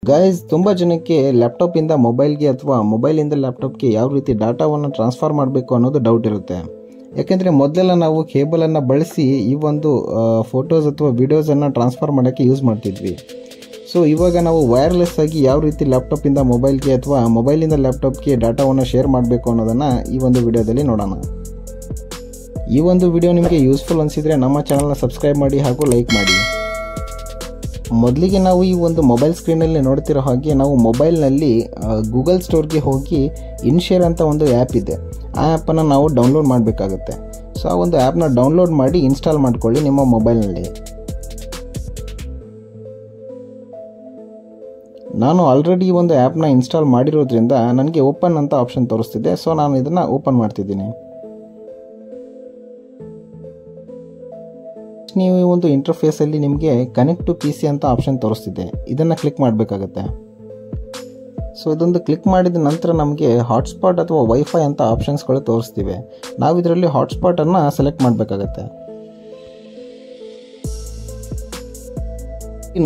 Guys, ತುಂಬ ಜನಕ್ಕೆ ಲ್ಯಾಪ್ಟಾಪಿಂದ ಮೊಬೈಲ್ಗೆ ಅಥವಾ ಮೊಬೈಲಿಂದ ಲ್ಯಾಪ್ಟಾಪ್ಗೆ ಯಾವ ರೀತಿ ಡಾಟಾವನ್ನು ಟ್ರಾನ್ಸ್ಫರ್ ಮಾಡಬೇಕು ಅನ್ನೋದು ಡೌಟ್ ಇರುತ್ತೆ. ಯಾಕೆಂದರೆ ಮೊದಲೆಲ್ಲ ನಾವು ಕೇಬಲನ್ನು ಬಳಸಿ ಈ ಒಂದು ಫೋಟೋಸ್ ಅಥವಾ ವೀಡಿಯೋಸನ್ನು ಟ್ರಾನ್ಸ್ಫರ್ ಮಾಡೋಕ್ಕೆ ಯೂಸ್ ಮಾಡ್ತಿದ್ವಿ. ಸೊ ಇವಾಗ ನಾವು ವೈರ್ಲೆಸ್ ಆಗಿ ಯಾವ ರೀತಿ ಲ್ಯಾಪ್ಟಾಪಿಂದ ಮೊಬೈಲ್ಗೆ ಅಥವಾ ಮೊಬೈಲಿಂದ ಲ್ಯಾಪ್ಟಾಪ್ಗೆ ಡಾಟಾವನ್ನು ಶೇರ್ ಮಾಡಬೇಕು ಅನ್ನೋದನ್ನು ಈ ಒಂದು ವಿಡಿಯೋದಲ್ಲಿ ನೋಡೋಣ. ಈ ಒಂದು ವಿಡಿಯೋ ನಿಮಗೆ ಯೂಸ್ಫುಲ್ ಅನಿಸಿದರೆ ನಮ್ಮ ಚಾನಲ್ನ ಸಬ್ಸ್ಕ್ರೈಬ್ ಮಾಡಿ ಹಾಗೂ ಲೈಕ್ ಮಾಡಿ. ಮೊದಲಿಗೆ ನಾವು ಈ ಒಂದು ಮೊಬೈಲ್ ಸ್ಕ್ರೀನಲ್ಲಿ ನೋಡ್ತಿರೋ ಹಾಗೆ ನಾವು ಮೊಬೈಲ್ನಲ್ಲಿ ಗೂಗಲ್ ಸ್ಟೋರ್ಗೆ ಹೋಗಿ ಇನ್ಶೇರ್ ಅಂತ ಒಂದು ಆ್ಯಪ್ ಇದೆ. ಆ ಆ್ಯಪನ್ನು ನಾವು ಡೌನ್ಲೋಡ್ ಮಾಡಬೇಕಾಗುತ್ತೆ. ಸೊ ಆ ಒಂದು ಆ್ಯಪ್ನ ಡೌನ್ಲೋಡ್ ಮಾಡಿ ಇನ್ಸ್ಟಾಲ್ ಮಾಡ್ಕೊಳ್ಳಿ ನಿಮ್ಮ ಮೊಬೈಲ್ನಲ್ಲಿ. ನಾನು ಆಲ್ರೆಡಿ ಈ ಒಂದು ಆ್ಯಪ್ನ ಇನ್ಸ್ಟಾಲ್ ಮಾಡಿರೋದ್ರಿಂದ ನನಗೆ ಓಪನ್ ಅಂತ ಆಪ್ಷನ್ ತೋರಿಸ್ತಿದೆ. ಸೊ ನಾನು ಇದನ್ನು ಓಪನ್ ಮಾಡ್ತಿದ್ದೀನಿ. ನೀವು ಈ ಒಂದು ಇಂಟರ್ಫೇಸಲ್ಲಿ ನಿಮಗೆ ಕನೆಕ್ಟ್ ಟು PC ಅಂತ ಆಪ್ಷನ್ ತೋರಿಸ್ತಿದೆ. ಇದನ್ನು ಕ್ಲಿಕ್ ಮಾಡಬೇಕಾಗತ್ತೆ. ಸೊ ಇದೊಂದು ಕ್ಲಿಕ್ ಮಾಡಿದ ನಂತರ ನಮಗೆ ಹಾಟ್ಸ್ಪಾಟ್ ಅಥವಾ ವೈಫೈ ಅಂತ ಆಪ್ಷನ್ಸ್ಗಳು ತೋರಿಸ್ತಿವೆ. ನಾವು ಇದರಲ್ಲಿ ಹಾಟ್ಸ್ಪಾಟನ್ನು ಸೆಲೆಕ್ಟ್ ಮಾಡಬೇಕಾಗತ್ತೆ.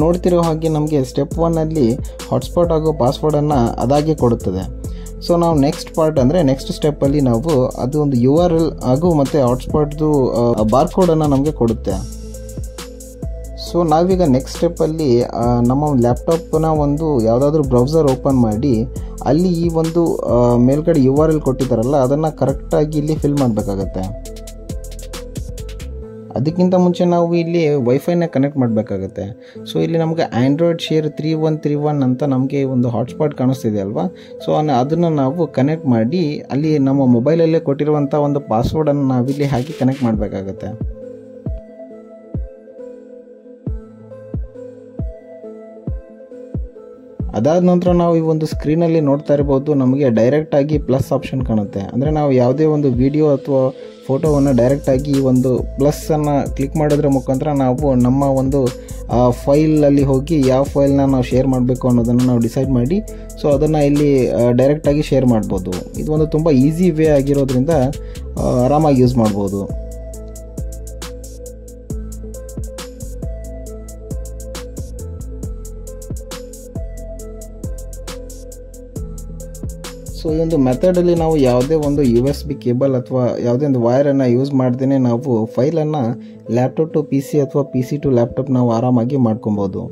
ನೋಡ್ತಿರೋ ಹಾಗೆ ನಮಗೆ ಸ್ಟೆಪ್ 1ಅಲ್ಲಿ ಹಾಟ್ಸ್ಪಾಟ್ ಹಾಗೂ ಪಾಸ್ವರ್ಡನ್ನು ಅದಾಗೆ ಕೊಡುತ್ತದೆ. ಸೊ ನಾವು ನೆಕ್ಸ್ಟ್ ಪಾರ್ಟ್ ಅಂದರೆ ನೆಕ್ಸ್ಟ್ ಸ್ಟೆಪ್ಪಲ್ಲಿ ನಾವು ಅದು ಒಂದು URL ಹಾಗೂ ಮತ್ತು ಹಾಟ್ಸ್ಪಾಟ್ದು ಬಾರ್ಕೋಡನ್ನು ನಮಗೆ ಕೊಡುತ್ತೆ. ಸೊ ನಾವೀಗ ನೆಕ್ಸ್ಟ್ ಸ್ಟೆಪ್ಪಲ್ಲಿ ನಮ್ಮ ಲ್ಯಾಪ್ಟಾಪ್ನ ಒಂದು ಯಾವುದಾದ್ರೂ ಬ್ರೌಸರ್ ಓಪನ್ ಮಾಡಿ ಅಲ್ಲಿ ಈ ಒಂದು ಮೇಲ್ಗಡೆ URL ಕೊಟ್ಟಿದ್ದಾರಲ್ಲ ಅದನ್ನು ಕರೆಕ್ಟಾಗಿ ಇಲ್ಲಿ ಫಿಲ್ ಮಾಡಬೇಕಾಗತ್ತೆ. ಅದಕ್ಕಿಂತ ಮುಂಚೆ ನಾವು ಇಲ್ಲಿ ವೈಫೈನ ಕನೆಕ್ಟ್ ಮಾಡಬೇಕಾಗತ್ತೆ. ಸೊ ಇಲ್ಲಿ ನಮಗೆ ಆ್ಯಂಡ್ರಾಯ್ಡ್ ಶೇರ್ 3131 ಅಂತ ನಮಗೆ ಒಂದು ಹಾಟ್ಸ್ಪಾಟ್ ಕಾಣಿಸ್ತಿದೆ ಅಲ್ವಾ. ಸೊ ಅದನ್ನು ನಾವು ಕನೆಕ್ಟ್ ಮಾಡಿ ಅಲ್ಲಿ ನಮ್ಮ ಮೊಬೈಲಲ್ಲೇ ಕೊಟ್ಟಿರುವಂಥ ಒಂದು ಪಾಸ್ವರ್ಡನ್ನು ನಾವಿಲ್ಲಿ ಹಾಕಿ ಕನೆಕ್ಟ್ ಮಾಡಬೇಕಾಗತ್ತೆ. ಅದಾದ ನಂತರ ನಾವು ಈ ಒಂದು ಸ್ಕ್ರೀನಲ್ಲಿ ನೋಡ್ತಾ ಇರ್ಬೋದು, ನಮಗೆ ಡೈರೆಕ್ಟಾಗಿ ಪ್ಲಸ್ ಆಪ್ಷನ್ ಕಾಣುತ್ತೆ. ಅಂದರೆ ನಾವು ಯಾವುದೇ ಒಂದು ವಿಡಿಯೋ ಅಥವಾ ಫೋಟೋವನ್ನು ಡೈರೆಕ್ಟಾಗಿ ಈ ಒಂದು ಪ್ಲಸ್ಸನ್ನು ಕ್ಲಿಕ್ ಮಾಡೋದ್ರ ಮುಖಾಂತರ ನಾವು ನಮ್ಮ ಒಂದು ಫೈಲಲ್ಲಿ ಹೋಗಿ ಯಾವ ಫೈಲ್ನ ನಾವು ಶೇರ್ ಮಾಡಬೇಕು ಅನ್ನೋದನ್ನು ನಾವು ಡಿಸೈಡ್ ಮಾಡಿ ಸೊ ಅದನ್ನು ಇಲ್ಲಿ ಡೈರೆಕ್ಟಾಗಿ ಶೇರ್ ಮಾಡ್ಬೋದು. ಇದು ಒಂದು ತುಂಬ ಈಸಿ ವೇ ಆಗಿರೋದ್ರಿಂದ ಆರಾಮಾಗಿ ಯೂಸ್ ಮಾಡ್ಬೋದು. ಸೊ ಈ ಒಂದು ಮೆಥಡಲ್ಲಿ ನಾವು ಯಾವುದೇ ಒಂದು USB ಕೇಬಲ್ ಅಥವಾ ಯಾವುದೇ ಒಂದು ವೈರನ್ನು ಯೂಸ್ ಮಾಡ್ದೇ ನಾವು ಫೈಲನ್ನು ಲ್ಯಾಪ್ಟಾಪ್ ಟು PC ಅಥವಾ PC ಟು ಲ್ಯಾಪ್ಟಾಪ್ ನಾವು ಆರಾಮಾಗಿ ಮಾಡ್ಕೊಬೋದು.